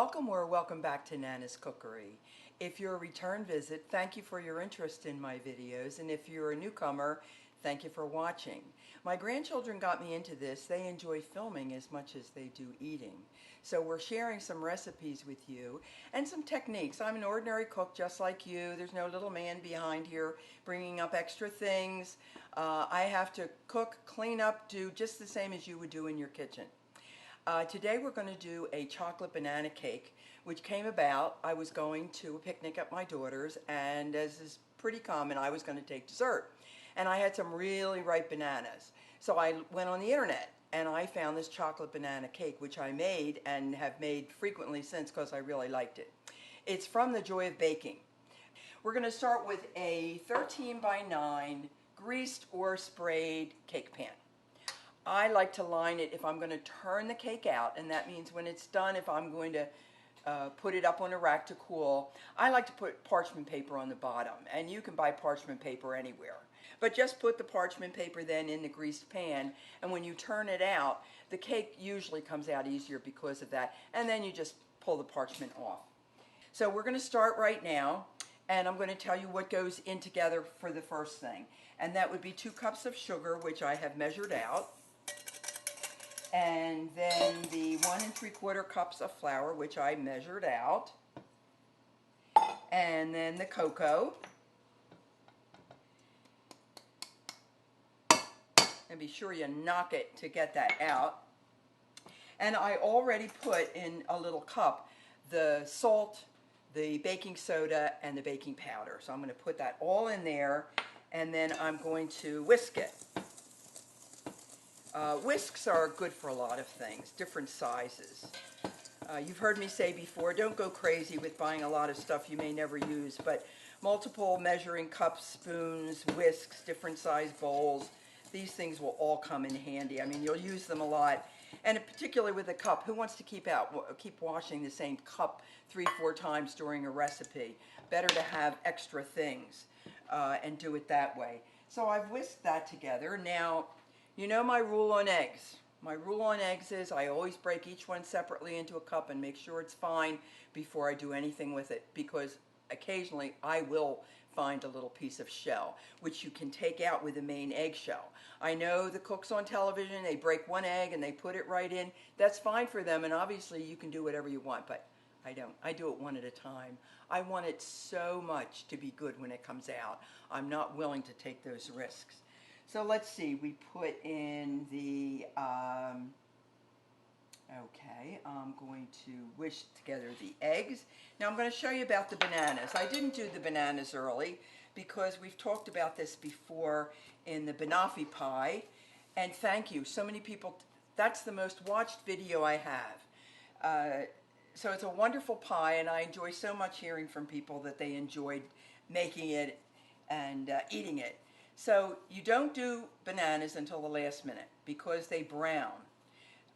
Welcome or welcome back to Nana's Cookery. If you're a return visit, thank you for your interest in my videos, and if you're a newcomer, thank you for watching. My grandchildren got me into this. They enjoy filming as much as they do eating. So we're sharing some recipes with you and some techniques. I'm an ordinary cook just like you. There's no little man behind here bringing up extra things. I have to cook, clean up, do just the same as you would do in your kitchen. Today we're going to do a chocolate banana cake, which came about. I was going to a picnic at my daughter's, and as is pretty common, I was going to take dessert. And I had some really ripe bananas. So I went on the internet and I found this chocolate banana cake, which I made and have made frequently since because I really liked it. It's from the Joy of Baking. We're going to start with a 13x9 greased or sprayed cake pan. I like to line it if I'm going to turn the cake out, and that means when it's done, if I'm going to put it up on a rack to cool, I like to put parchment paper on the bottom, and you can buy parchment paper anywhere. But just put the parchment paper then in the greased pan, and when you turn it out, the cake usually comes out easier because of that, and then you just pull the parchment off. So we're going to start right now, and I'm going to tell you what goes in together for the first thing, and that would be 2 cups of sugar, which I have measured out. And then the 1 3/4 cups of flour, which I measured out. And then the cocoa. And be sure you knock it to get that out. And I already put in a little cup the salt, the baking soda, and the baking powder. So I'm going to put that all in there, and then I'm going to whisk it. Whisks are good for a lot of things, different sizes. You've heard me say before, don't go crazy with buying a lot of stuff you may never use, but multiple measuring cups, spoons, whisks, different size bowls, these things will all come in handy. I mean, you'll use them a lot, and particularly with a cup. Who wants to keep washing the same cup 3-4 times during a recipe? Better to have extra things and do it that way. So I've whisked that together. Now, you know my rule on eggs. My rule on eggs is I always break each one separately into a cup and make sure it's fine before I do anything with it, because occasionally I will find a little piece of shell, which you can take out with the main eggshell. I know the cooks on television, they break one egg and they put it right in. That's fine for them, and obviously you can do whatever you want, but I don't. I do it one at a time. I want it so much to be good when it comes out. I'm not willing to take those risks. So let's see, we put in the, okay, I'm going to whisk together the eggs. Now I'm going to show you about the bananas. I didn't do the bananas early because we've talked about this before in the banoffee pie, and thank you. So many people, that's the most watched video I have. So it's a wonderful pie, and I enjoy so much hearing from people that they enjoyed making it and eating it. So you don't do bananas until the last minute because they brown.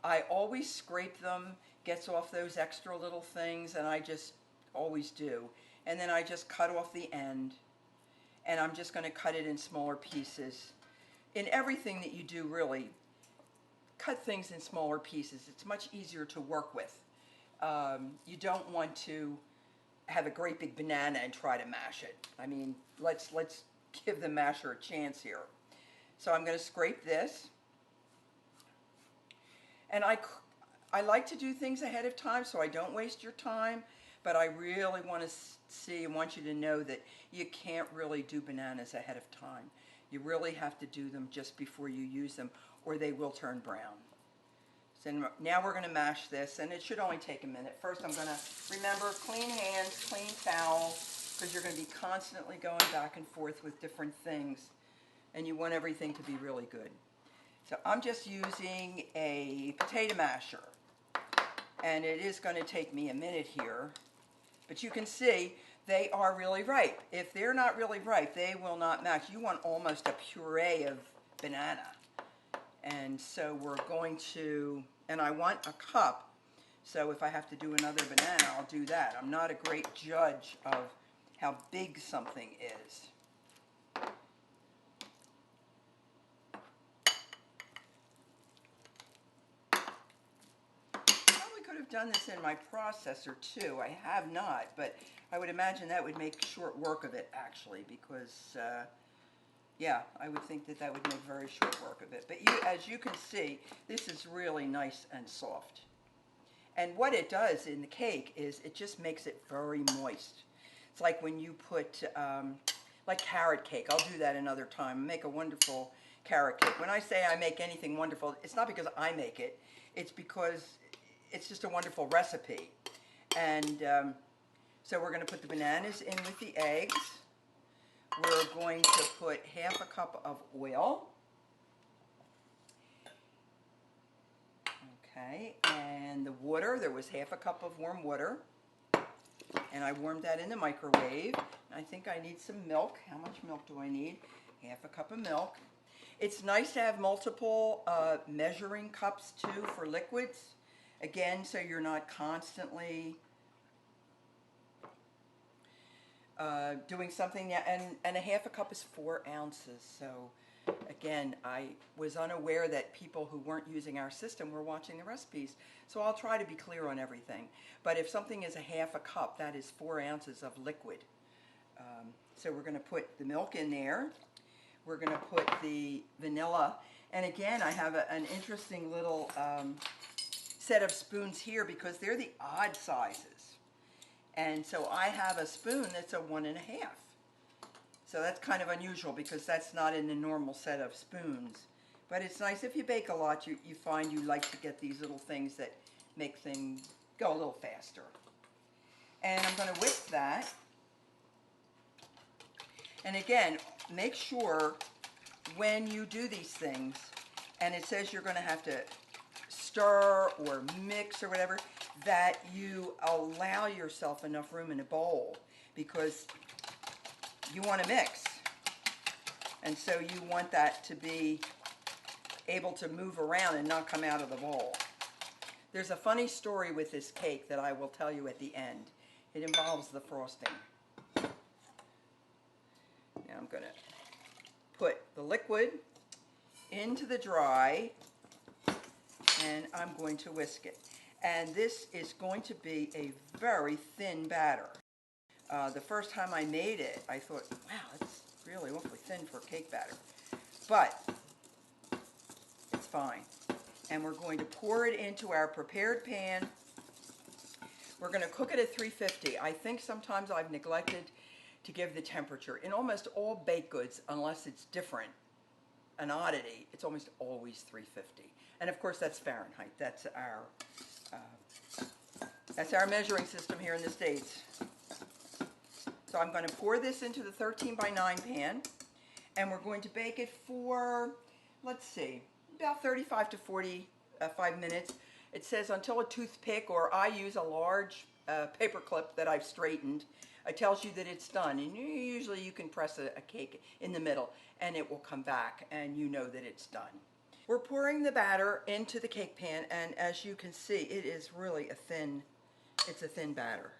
I always scrape them, gets off those extra little things, and I just always do. And then I just cut off the end, and I'm just going to cut it in smaller pieces. In everything that you do, really, cut things in smaller pieces. It's much easier to work with. You don't want to have a great big banana and try to mash it. I mean, let's give the masher a chance here. So I'm going to scrape this, and I like to do things ahead of time so I don't waste your time, but I really want to want you to know that you can't really do bananas ahead of time. You really have to do them just before you use them, or they will turn brown. So now we're going to mash this, and it should only take a minute. First I'm going to remember clean hands, clean towel, because you're going to be constantly going back and forth with different things, and you want everything to be really good. So I'm just using a potato masher, and it is going to take me a minute here, but you can see they are really ripe. If they're not really ripe, they will not mash. You want almost a puree of banana. And so we're going to, and I want a cup, so if I have to do another banana, I'll do that. I'm not a great judge of how big something is. Probably could have have done this in my processor too. I have not, but I would imagine that would make short work of it actually, because yeah, I would think that that would make very short work of it. But as you can see, this is really nice and soft. And what it does in the cake is it just makes it very moist. It's like when you put, like carrot cake. I'll do that another time. Make a wonderful carrot cake. When I say I make anything wonderful, it's not because I make it. It's because it's just a wonderful recipe. And so we're going to put the bananas in with the eggs. We're going to put half a cup of oil. Okay, and the water, there was half a cup of warm water. And I warmed that in the microwave. I think I need some milk. How much milk do I need? Half a cup of milk. It's nice to have multiple measuring cups too for liquids. Again, so you're not constantly doing something. And a half a cup is 4 ounces. So again, I was unaware that people who weren't using our system were watching the recipes. So I'll try to be clear on everything. But if something is a half a cup, that is 4 ounces of liquid. So we're going to put the milk in there. We're going to put the vanilla. And again, I have an interesting little set of spoons here because they're the odd sizes. And so I have a spoon that's a 1 1/2. So that's kind of unusual because that's not in the normal set of spoons. But it's nice if you bake a lot, you find you like to get these little things that make things go a little faster. And I'm going to whisk that. And again, make sure when you do these things, and it says you're going to have to stir or mix or whatever, that you allow yourself enough room in a bowl because you want to mix. And so you want that to be able to move around and not come out of the bowl. There's a funny story with this cake that I will tell you at the end. It involves the frosting. Now I'm going to put the liquid into the dry, and I'm going to whisk it. And this is going to be a very thin batter. The first time I made it, I thought, wow, it's really awfully thin for cake batter. But it's fine. And we're going to pour it into our prepared pan. We're going to cook it at 350. I think sometimes I've neglected to give the temperature. In almost all baked goods, unless it's different, an oddity, it's almost always 350. And of course that's Fahrenheit. That's our measuring system here in the States. So I'm going to pour this into the 13x9 pan, and we're going to bake it for, let's see, about 35 to 45 minutes. It says until a toothpick, or I use a large paper clip that I've straightened. It tells you that it's done, and usually you can press a cake in the middle and it will come back and you know that it's done. We're pouring the batter into the cake pan, and as you can see, it is really it's a thin batter.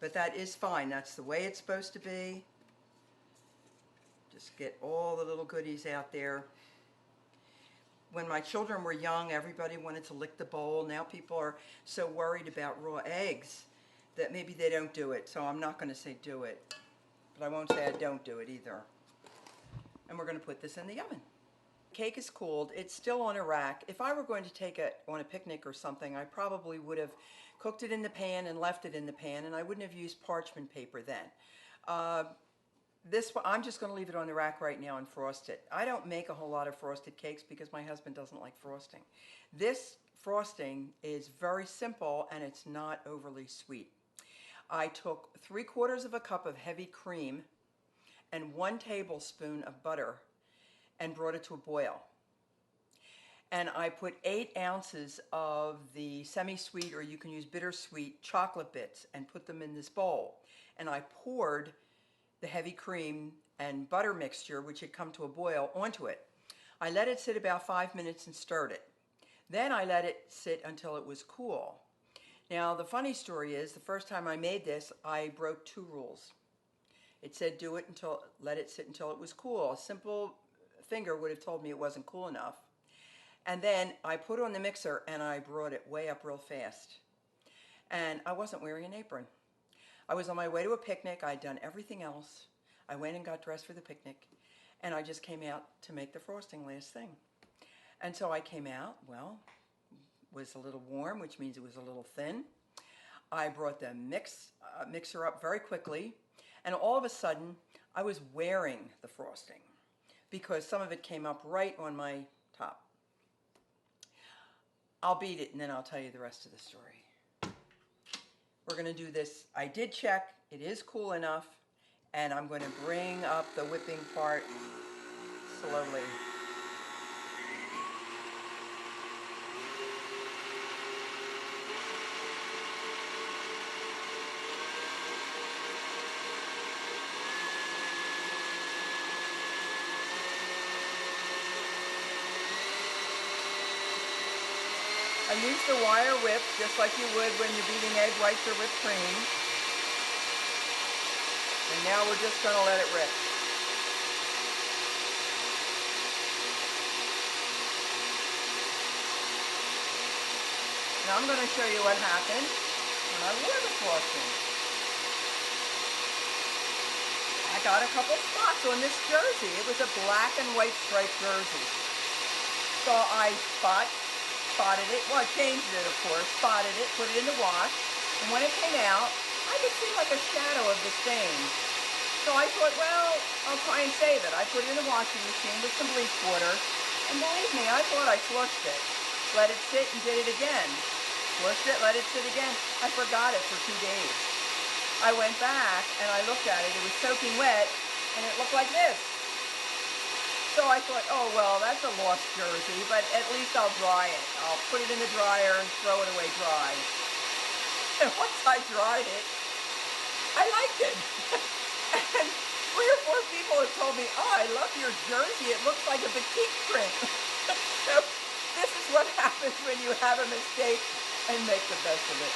But that is fine. That's the way it's supposed to be. Just get all the little goodies out there. When my children were young, everybody wanted to lick the bowl. Now people are so worried about raw eggs that maybe they don't do it. So I'm not going to say do it. But I won't say I don't do it either. And we're going to put this in the oven. Cake is cooled. It's still on a rack. If I were going to take it on a picnic or something, I probably would have cooked it in the pan and left it in the pan, and I wouldn't have used parchment paper then. This one, I'm just going to leave it on the rack right now and frost it. I don't make a whole lot of frosted cakes because my husband doesn't like frosting. This frosting is very simple and it's not overly sweet. I took 3/4 of a cup of heavy cream and 1 tablespoon of butter and brought it to a boil. And I put 8 ounces of the semi-sweet, or you can use bittersweet, chocolate bits and put them in this bowl. And I poured the heavy cream and butter mixture, which had come to a boil, onto it. I let it sit about 5 minutes and stirred it. Then I let it sit until it was cool. Now the funny story is, the first time I made this, I broke 2 rules. It said let it sit until it was cool. A simple finger would have told me it wasn't cool enough. And then I put on the mixer and I brought it way up real fast. and I wasn't wearing an apron. I was on my way to a picnic. I'd done everything else. I went and got dressed for the picnic, and I just came out to make the frosting last thing. And so I came out, well, was a little warm, which means it was a little thin. I brought the mixer up very quickly, and all of a sudden, I was wearing the frosting because some of it came up right on my top. I'll beat it, and then I'll tell you the rest of the story. We're going to do this. I did check. It is cool enough, and I'm going to bring up the whipping part slowly. I use the wire whip just like you would when you're beating egg whites or whipped cream. And now we're just going to let it rip. Now I'm going to show you what happened when I wore the frosting. I got a couple spots on this jersey. It was a black and white striped jersey. So I spotted it. Well, I changed it, of course. Spotted it, put it in the wash. And when it came out, I could see like a shadow of the stain. So I thought, well, I'll try and save it. I put it in the washing machine with some bleach water. And believe me, I thought I flushed it. Let it sit and did it again. Flushed it, let it sit again. I forgot it for 2 days. I went back and I looked at it. It was soaking wet and it looked like this. So I thought, oh, well, that's a lost jersey, but at least I'll dry it. I'll put it in the dryer and throw it away dry. And once I dried it, I liked it. And 3 or 4 people have told me, oh, I love your jersey. It looks like a batik print. So this is what happens when you have a mistake and make the best of it.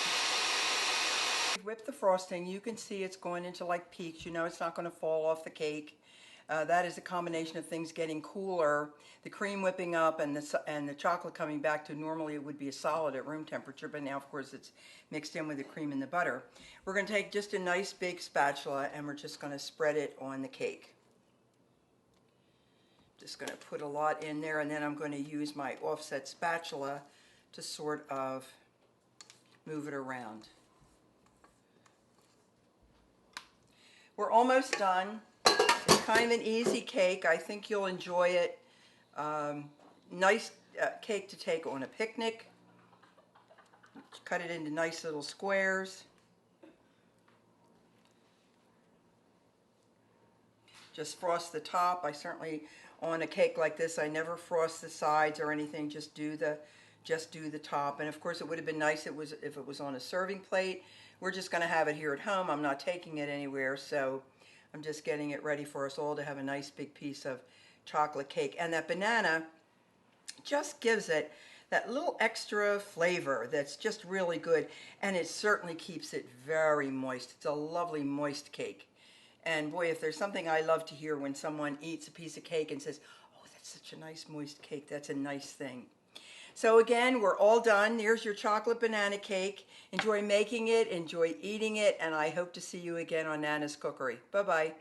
Whip the frosting. You can see it's going into like peaks. You know it's not going to fall off the cake. That is a combination of things getting cooler, the cream whipping up, and the chocolate coming back to normally it would be a solid at room temperature, but now of course it's mixed in with the cream and the butter. We're going to take just a nice big spatula and we're just going to spread it on the cake. Just going to put a lot in there, and then I'm going to use my offset spatula to sort of move it around. We're almost done. It's kind of an easy cake. I think you'll enjoy it. Nice cake to take on a picnic. Cut it into nice little squares. Just frost the top. I certainly, on a cake like this, I never frost the sides or anything. Just do the top. And of course, it would have been nice if it was on a serving plate. We're just going to have it here at home. I'm not taking it anywhere, so I'm just getting it ready for us all to have a nice big piece of chocolate cake. And that banana just gives it that little extra flavor that's just really good, and it certainly keeps it very moist. It's a lovely moist cake. And boy, if there's something I love to hear when someone eats a piece of cake and says, oh, that's such a nice moist cake, that's a nice thing. So again, we're all done. There's your chocolate banana cake. Enjoy making it, enjoy eating it, and I hope to see you again on Nana's Cookery. Bye-bye.